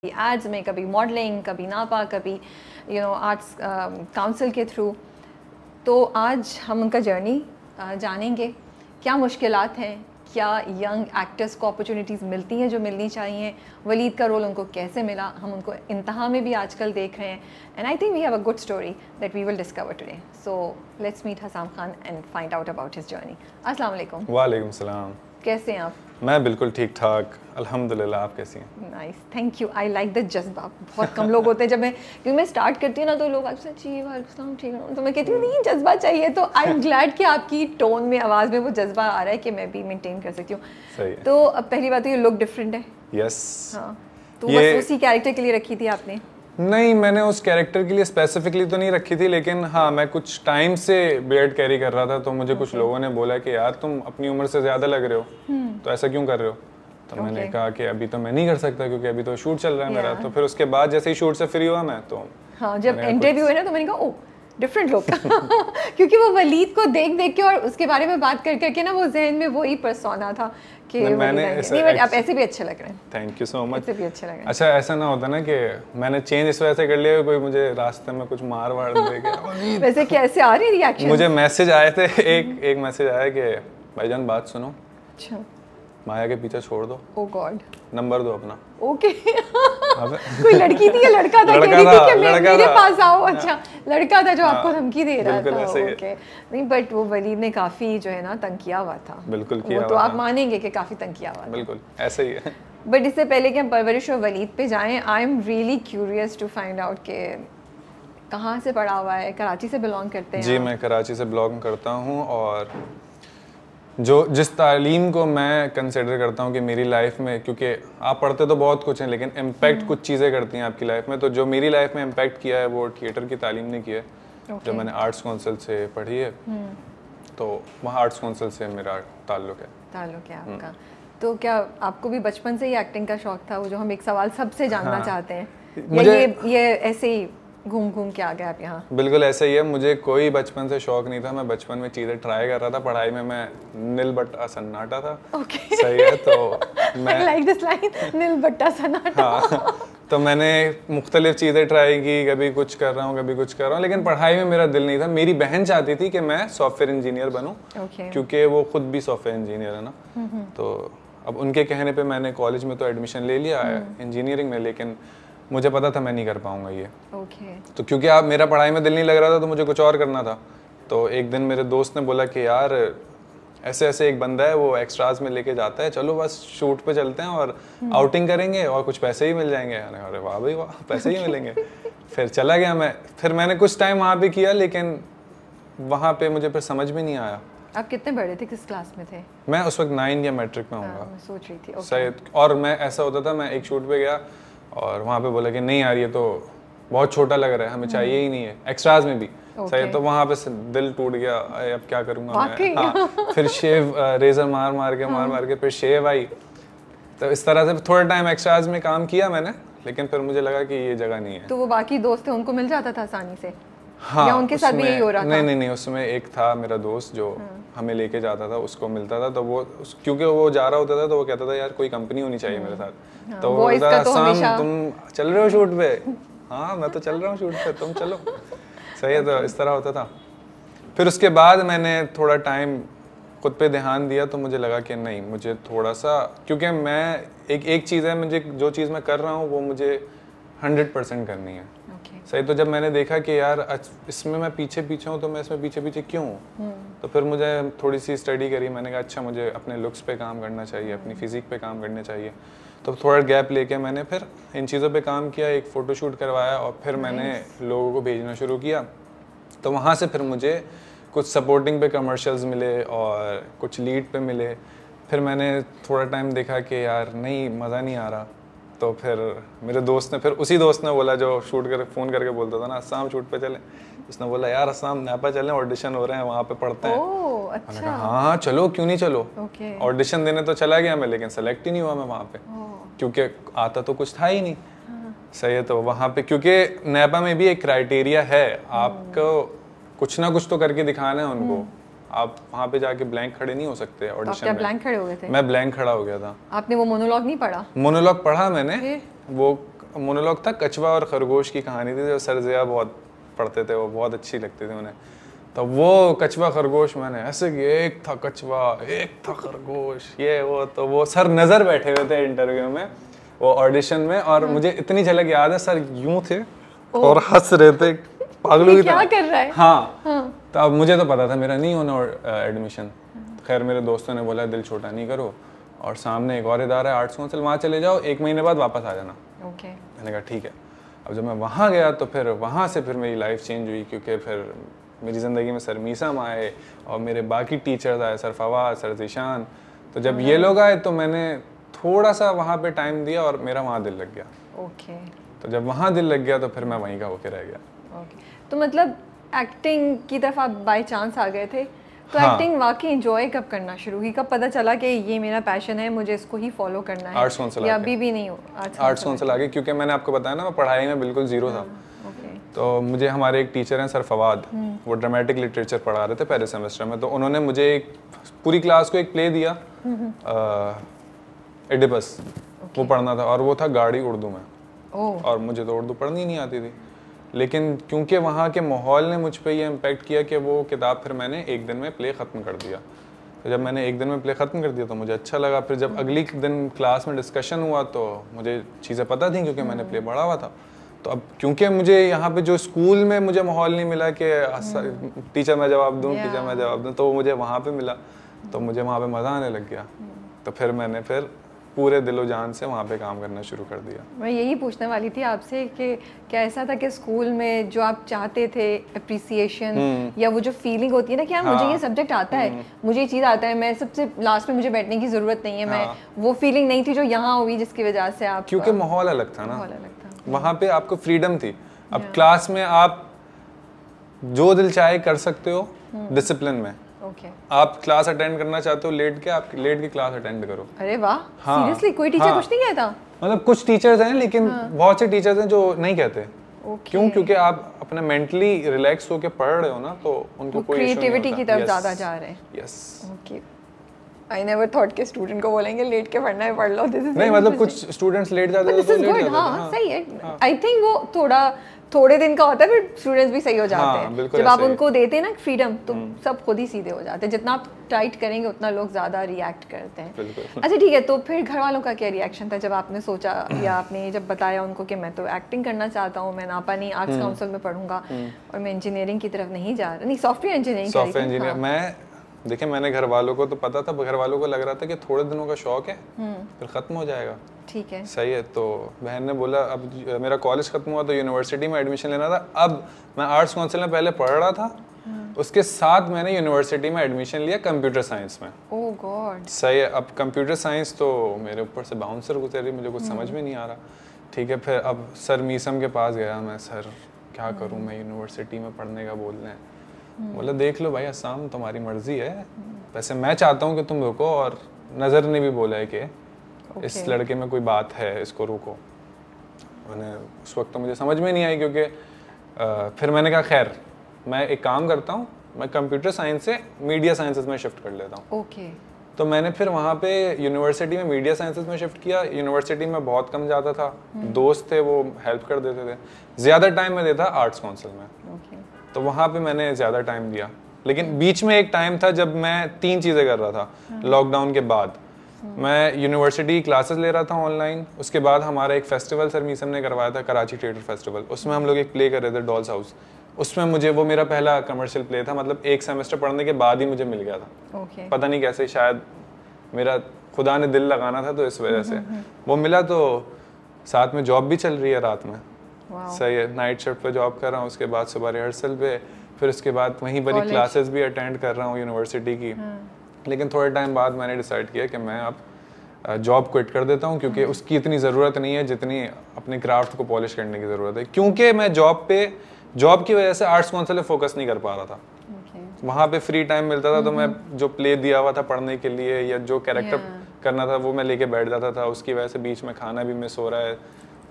Ads में, कभी modelling, कभी नापा, कभी आर्ट्स काउंसिल के थ्रू। तो आज हम उनका जर्नी जानेंगे, क्या मुश्किलात हैं, क्या यंग एक्टर्स को अपॉर्चुनिटीज़ मिलती हैं जो मिलनी चाहिए, वलीद का रोल उनको कैसे मिला, हम उनको इंतहा में भी आजकल देख रहे हैं। And I think we have a good story that we will discover today. So let's meet Hasam Khan and find out about his journey. अस्सलाम वालेकुम। वालेकुम सलाम। कैसे हैं आप? मैं बिल्कुल ठीक ठाक अल्हम्दुलिल्लाह, आप कैसी हैं? Nice, thank you. I like the जज्बा। बहुत कम लोग होते हैं, जब क्योंकि मैं स्टार्ट करती हूँ ना तो लोग अच्छा जी वालेकुम ठीक है, तो मैं कहती हूँ नहीं जज्बा चाहिए। तो आई एम ग्लैड कि आपकी टोन में, आवाज़ में वो जज्बा आ रहा है कि मैं भी मेंटेन कर सकती हूँ। सही है। तो अब पहली बात तो ये लुक डिफरेंट है। यस। हाँ, तो बस उसी कैरेक्टर के लिए रखी थी आपने? नहीं, मैंने उस कैरेक्टर के लिए स्पेसिफिकली तो नहीं रखी थी, लेकिन हाँ मैं कुछ टाइम से बियर्ड कैरी कर रहा था, तो मुझे कुछ लोगों ने बोला कि यार तुम अपनी उम्र से ज़्यादा लग रहे हो, तो ऐसा क्यों कर रहे हो? तो मैंने कहा कि अभी तो मैं नहीं कर सकता क्योंकि अभी तो शूट चल रहा है मेरा। तो फिर उसके बाद जैसे ही शूट से फ्री हुआ मैं, तो हाँ जब इंटरव्यू है ना तो मैंने कहा ओह डिफरेंट लुक क्योंकि वो वलीद को देख देख के और उसके बारे में बात कर करके ना वो जहन में वही पर्सोना था कि मैंने आप ऐसे भी अच्छे लग रहे हैं। Thank you so much. ऐसे भी अच्छे लग रहे हैं। अच्छा, ऐसा ना होता ना कि मैंने चेंज इस वजह से कर लिया कोई मुझे रास्ते में कुछ मार वार दे। वैसे कैसे आ रही रिएक्शन? मुझे मैसेज आए थे, एक मैसेज आया कि भाईजान बात सुनो, अच्छा माया के पीछे छोड़ दो। ओह गॉड। नंबर दो अपना। ओके कोई लड़की थी या लड़का था? लड़का था, मेरे पास आओ। अच्छा लड़का था जो आपको धमकी दे रहा बिल्कुल था। ऐसे ही ओके नहीं, बट वो वलीद ने काफी जो है ना तंग किया हुआ था। बिल्कुल किया वो तो आप मानेंगे कि काफी तंग किया हुआ था। बिल्कुल ऐसे ही है। बट इससे पहले कि हम परवरिश और वलीद पे जाएं, I am really curious to find out के कहाँ से पढ़ा हुआ है, कराची से बिलोंग करते हैं? जी मैं कराची से बिलोंग करता हूँ, और जिस तालीम को मैं कंसिडर करता हूँ कि मेरी लाइफ में, क्योंकि आप पढ़ते तो बहुत कुछ हैं लेकिन इम्पैक्ट कुछ चीज़ें करती हैं आपकी लाइफ में, तो जो मेरी लाइफ में इम्पैक्ट किया है वो थिएटर की तालीम ने किया है। जो मैंने आर्ट्स काउंसिल से पढ़ी है, तो वहाँ आर्ट्स काउंसिल से मेरा ताल्लुक़ है आपका। तो क्या आपको भी बचपन से ही एक्टिंग का शौक था? वो जो हम एक सवाल सबसे जानना चाहते हैं, या ये ऐसे ही घूम घूम के आ गए आप यहाँ? बिल्कुल ऐसा ही है, मुझे कोई बचपन से शौक नहीं था। मैं बचपन में चीज़ें ट्राई कर रहा था, पढ़ाई में मैं नील बट्टा सन्नाटा था। सही है, तो मैं लाइक दिस लाइन, नील बट्टा सन्नाटा। हाँ, तो मैंने मुख्तलिफ चीज़ें ट्राई की, कभी कुछ कर रहा हूँ कभी कुछ कर रहा हूँ, लेकिन पढ़ाई में मेरा दिल नहीं था। मेरी बहन चाहती थी कि मैं सॉफ्टवेयर इंजीनियर बनूँ, क्योंकि वो खुद भी सॉफ्टवेयर इंजीनियर है ना। तो अब उनके कहने पे मैंने कॉलेज में तो एडमिशन ले लिया है इंजीनियरिंग में, लेकिन मुझे पता था मैं नहीं कर पाऊंगा ये। तो क्योंकि आप मेरा पढ़ाई में दिल नहीं लग रहा था, तो मुझे कुछ और करना था। तो एक दिन मेरे दोस्त ने बोला कि यार ऐसे ऐसे एक बंदा है, वो एक्स्ट्राज में लेके जाता है, चलो बस शूट पे चलते हैं और आउटिंग करेंगे और कुछ पैसे ही मिल जाएंगे। अरे वाह भाई वाह, पैसे ही मिलेंगे। फिर चला गया मैं। फिर मैंने कुछ टाइम वहाँ पे किया, लेकिन वहाँ पे मुझे फिर समझ में नहीं आया। आप कितने बड़े थे, किस क्लास में थे? मैं उस वक्त 9 या मैट्रिक में होऊंगा। मैं सोच रही थी। सही। और मैं ऐसा होता था, मैं एक शूट पे गया और वहाँ पे बोला कि नहीं यार ये तो बहुत छोटा लग रहा है, हमें चाहिए ही नहीं है, एक्स्ट्राज में भी। सही। तो वहाँ पे दिल टूट गया, अब क्या करूँगा मैं। हाँ, फिर शेव रेजर मार के फिर शेव आई। तो इस तरह से थोड़ा टाइम एक्स्ट्राज में काम किया मैंने, लेकिन फिर मुझे लगा कि ये जगह नहीं है। तो वो बाकी दोस्त थे, उनको मिल जाता था आसानी से? हाँ, या उनके साथ भी यही हो रहा था? नहीं, उसमें एक था मेरा दोस्त जो हमें लेके जाता था, उसको मिलता था। तो वो क्योंकि वो जा रहा होता था, तो वो कहता था यार कोई कंपनी होनी चाहिए मेरे साथ। तो वो शाम तुम चल रहे हो शूट पे? हाँ मैं तो चल रहा हूँ शूट पे, तुम चलो। सही है, तो इस तरह होता था। फिर उसके बाद मैंने थोड़ा टाइम खुद पे ध्यान दिया, तो मुझे लगा कि नहीं, मुझे थोड़ा सा, क्योंकि मैं एक चीज़ है, मुझे जो चीज़ मैं कर रहा हूँ वो मुझे 100% करनी है। सही। तो जब मैंने देखा कि यार इसमें मैं पीछे हूँ, तो मैं इसमें पीछे क्यों हूँ? तो फिर मुझे थोड़ी सी स्टडी करी। मैंने कहा अच्छा मुझे अपने लुक्स पे काम करना चाहिए, अपनी फिजिक पे काम करना चाहिए। तो थोड़ा गैप लेके मैंने फिर इन चीज़ों पे काम किया, एक फ़ोटोशूट करवाया, और फिर मैंने लोगों को भेजना शुरू किया। तो वहाँ से फिर मुझे कुछ सपोर्टिंग पे कमर्शियल्स मिले और कुछ लीड पे मिले। फिर मैंने थोड़ा टाइम देखा कि यार नहीं, मज़ा नहीं आ रहा। तो फिर मेरे दोस्त ने, फिर उसी दोस्त ने बोला जो शूट कर फ़ोन करके बोलता था ना, अस्साम शूट पे चलें। उसने बोला यार अस्साम नापा चलें, ऑडिशन हो रहे हैं वहाँ पे पढ़ते हैं। ओह अच्छा। मैंने कहा हाँ चलो, क्यों नहीं चलो। ऑडिशन देने तो चला गया मैं, लेकिन सेलेक्ट ही नहीं हुआ मैं वहाँ पे, क्योंकि आता तो कुछ था ही नहीं। सही है। तो वहाँ पे क्योंकि नैपा में भी एक क्राइटेरिया है, आपको कुछ ना कुछ तो करके दिखाना है उनको। आप वहाँ पे जाके ब्लैंक खड़े नहीं हो सकते ऑडिशन में। ब्लैंक खड़े हो गए थे? मैं ब्लैंक खड़ा हो गया था। आपने वो मोनोलॉग नहीं पढ़ा? मोनोलॉग पढ़ा मैंने, वो मोनोलॉग था, कछुआ और खरगोश की कहानी थी, जो सर ज़िया बहुत पढ़ते थे, वो बहुत अच्छी लगती थी उन्हें। तो वो कछुआ खरगोश मैंने ऐसे कि एक था कछुआ एक था खरगोश, ये वो, तो वो सर नज़र बैठे हुए थे इंटरव्यू में, वो ऑडिशन में, और मुझे इतनी झलक याद है, सर यूं थे और हंस रहे थे पागलों की तरह। क्या कर रहा है? हाँ। तो अब मुझे तो पता था मेरा नहीं होना एडमिशन। खैर मेरे दोस्तों ने बोला दिल छोटा नहीं करो, और सामने एक और इदारा है आर्ट्स काउंसिल, वहाँ चले जाओ, 1 महीने बाद वापस आ जाना। मैंने कहा ठीक है। अब जब मैं वहाँ गया तो फिर वहाँ से फिर मेरी लाइफ चेंज हुई, क्योंकि फिर मेरी ज़िंदगी में सर मीसम आए और मेरे बाकी टीचर्स आए, सर फवाद, सर ज़ीशान। तो जब ये लोग आए तो मैंने थोड़ा सा वहाँ पे टाइम दिया और मेरा वहाँ दिल लग गया। तो जब वहाँ दिल लग गया तो फिर मैं वहीं का होके रह गया। तो मतलब एक्टिंग की तरफ आप बाय चांस आ गए थे? तो एक्टिंग वाकई एंजॉय कब करना शुरू की, कब पता चला कि ये मेरा पैशन है, मुझे इसको ही फॉलो करना है? आर्ट्स काउंसिल या अभी भी नहीं हो? आर्ट्स काउंसिल आगे, क्योंकि मैंने आपको बताया ना मैं पढ़ाई में बिल्कुल ज़ीरो था। तो मुझे हमारे एक टीचर हैं सर फवाद, वो ड्रामेटिक लिटरेचर पढ़ा रहे थे पहले सेमेस्टर में, तो उन्होंने मुझे एक पूरी क्लास को एक प्ले दिया, एडिपस, वो पढ़ना था, और वो था गाड़ी उर्दू में। और मुझे तो उर्दू पढ़नी नहीं आती थी, लेकिन क्योंकि वहाँ के माहौल ने मुझ पे ये इम्पेक्ट किया कि वो किताब फिर मैंने एक दिन में प्ले ख़त्म कर दिया। तो जब मैंने एक दिन में प्ले ख़त्म कर दिया तो मुझे अच्छा लगा। फिर जब अगली दिन क्लास में डिस्कशन हुआ तो मुझे चीज़ें पता थी, क्योंकि मैंने प्ले पढ़ा हुआ था। तो अब क्योंकि मुझे यहाँ पे जो स्कूल में मुझे माहौल नहीं मिला कि टीचर मैं जवाब दूँ, टीचर मैं जवाब दूँ, तो मुझे वहाँ पे मिला, तो मुझे वहाँ पे मज़ा आने लग गया। तो फिर मैंने फिर पूरे दिलो जान से वहाँ पे काम करना शुरू कर दिया। मैं यही पूछने वाली थी आपसे कि क्या ऐसा था कि स्कूल में जो आप चाहते थे अप्रिसिएशन या वो जो फीलिंग होती है ना कि यार मुझे ये सब्जेक्ट आता है, मुझे ये चीज़ आता है, मैं सबसे लास्ट में मुझे बैठने की ज़रूरत नहीं है, मैं वो फीलिंग नहीं थी जो यहाँ हुई, जिसकी वजह से आप, क्योंकि माहौल अलग था ना, वहाँ पे आपको फ्रीडम थी। अब क्लास में आप जो दिल चाहे कर सकते हो डिसिप्लिन में। आप क्लास अटेंड करना चाहते हो लेट के, आप लेट के क्लास अटेंड करो। अरे वाह, सीरियसली कोई टीचर कुछ नहीं कहता? मतलब कुछ टीचर्स हैं, लेकिन बहुत से टीचर्स हैं जो नहीं कहते। क्यों? क्योंकि आप अपने मेंटली रिलैक्स होके पढ़ रहे हो ना, तो उनको कोई क्रिएटिविटी की तरफ ज्यादा जा रहे हैं। Yes, okay. I never thought के स्टूडेंट को बोलेंगे लेट के पढ़ना है पढ़ लो, दिस इज नहीं, मतलब कुछ स्टूडेंट्स लेट जाते हैं तो लेट जाते हैं। हाँ सही है। आई थिंक वो थोड़े दिन का होता है, फिर स्टूडेंट्स भी सही हो जाते हैं। जब आप उनको देते हैं ना फ्रीडम, तो सब खुद ही सीधे हो जाते हैं। जितना आप टाइट करेंगे उतना लोग ज़्यादा रिएक्ट करते हैं। अच्छा ठीक है, तो फिर घर वालों का क्या रिएक्शन था जब आपने सोचा या आपने जब बताया उनको कि मैं तो एक्टिंग करना चाहता हूँ, मैं नापा नहीं आर्ट्स काउंसिल में पढ़ूंगा और मैं इंजीनियरिंग की तरफ नहीं जा रहा, नहीं सॉफ्टवेयर इंजीनियरिंग। मैं देखिए, मैंने घर वालों को तो पता था, घर वालों को लग रहा था कि थोड़े दिनों का शौक है फिर ख़त्म हो जाएगा। ठीक है, सही है। तो बहन ने बोला, अब मेरा कॉलेज खत्म हुआ तो यूनिवर्सिटी में एडमिशन लेना था। अब मैं आर्ट्स काउंसिल में पहले पढ़ रहा था, उसके साथ मैंने यूनिवर्सिटी में एडमिशन लिया कंप्यूटर साइंस में। ओह गॉड। सही है। अब कंप्यूटर साइंस तो मेरे ऊपर से बाउंसर गुजरी, मुझे कुछ समझ में नहीं आ रहा। ठीक है, फिर अब सर मीसम के पास गया मैं, सर क्या करूँ मैं, यूनिवर्सिटी में पढ़ने का बोल रहे हैं। बोला देख लो भाई अस्साम, तुम्हारी मर्जी है, वैसे मैं चाहता हूँ कि तुम रुको, और नज़र ने भी बोला है कि इस लड़के में कोई बात है, इसको रोको। मैंने उस वक्त तो मुझे समझ में नहीं आई, क्योंकि फिर मैंने कहा खैर मैं एक काम करता हूँ, मैं कंप्यूटर साइंस से मीडिया साइंसेस में शिफ्ट कर लेता हूँ। तो मैंने फिर वहाँ पे यूनिवर्सिटी में मीडिया साइंसेस में शिफ्ट किया। यूनिवर्सिटी में बहुत कम जाता था, दोस्त थे वो हेल्प कर देते थे। ज़्यादा टाइम मैं देता आर्ट्स काउंसिल में, तो वहाँ पे मैंने ज़्यादा टाइम दिया। लेकिन बीच में एक टाइम था जब मैं 3 चीज़ें कर रहा था लॉकडाउन के बाद। मैं यूनिवर्सिटी क्लासेस ले रहा था ऑनलाइन, उसके बाद हमारा एक फेस्टिवल सर मीसम ने करवाया था, कराची थिएटर फेस्टिवल, उसमें हम लोग एक प्ले कर रहे थे डॉल्स हाउस। उसमें मुझे, वो मेरा पहला कमर्शियल प्ले था, मतलब 1 सेमेस्टर पढ़ने के बाद ही मुझे मिल गया था। पता नहीं कैसे, शायद मेरा खुदा ने दिल लगाना था तो इस वजह से वो मिला। तो साथ में जॉब भी चल रही है रात में। सही है, नाइट शिफ्ट पे जॉब कर रहा हूँ, उसके बाद सुबह रिहर्सल पे, फिर उसके बाद वहीं पर क्लासेस भी अटेंड कर रहा हूँ यूनिवर्सिटी की। लेकिन थोड़े टाइम बाद मैंने डिसाइड किया कि मैं अब जॉब क्विट कर देता हूँ, क्योंकि उसकी इतनी ज़रूरत नहीं है जितनी अपने क्राफ्ट को पॉलिश करने की ज़रूरत है। क्योंकि मैं जॉब की वजह से आर्ट्स काउंसिल में फोकस नहीं कर पा रहा था। वहाँ पे फ्री टाइम मिलता था तो मैं जो प्ले दिया हुआ था पढ़ने के लिए या जो कैरेक्टर करना था वो मैं लेके बैठ जाता था। उसकी वजह से बीच में खाना भी मिस हो रहा है,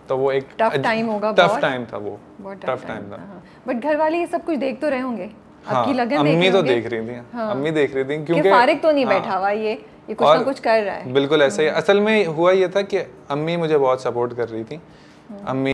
तो वो एक टफ टाइम होगा। टफ टाइम था वो, टफ टाइम था। बट घर वाले ये सब कुछ देख तो रहे होंगे, आपकी लगन अम्मी तो देख रही थी। अम्मी देख रही थी, क्योंकि फारिग तो नहीं बैठा हुआ, ये कुछ ना कुछ कर रहा है। बिल्कुल ऐसे ही। असल में हुआ ये था कि अम्मी मुझे बहुत सपोर्ट कर रही थी, अब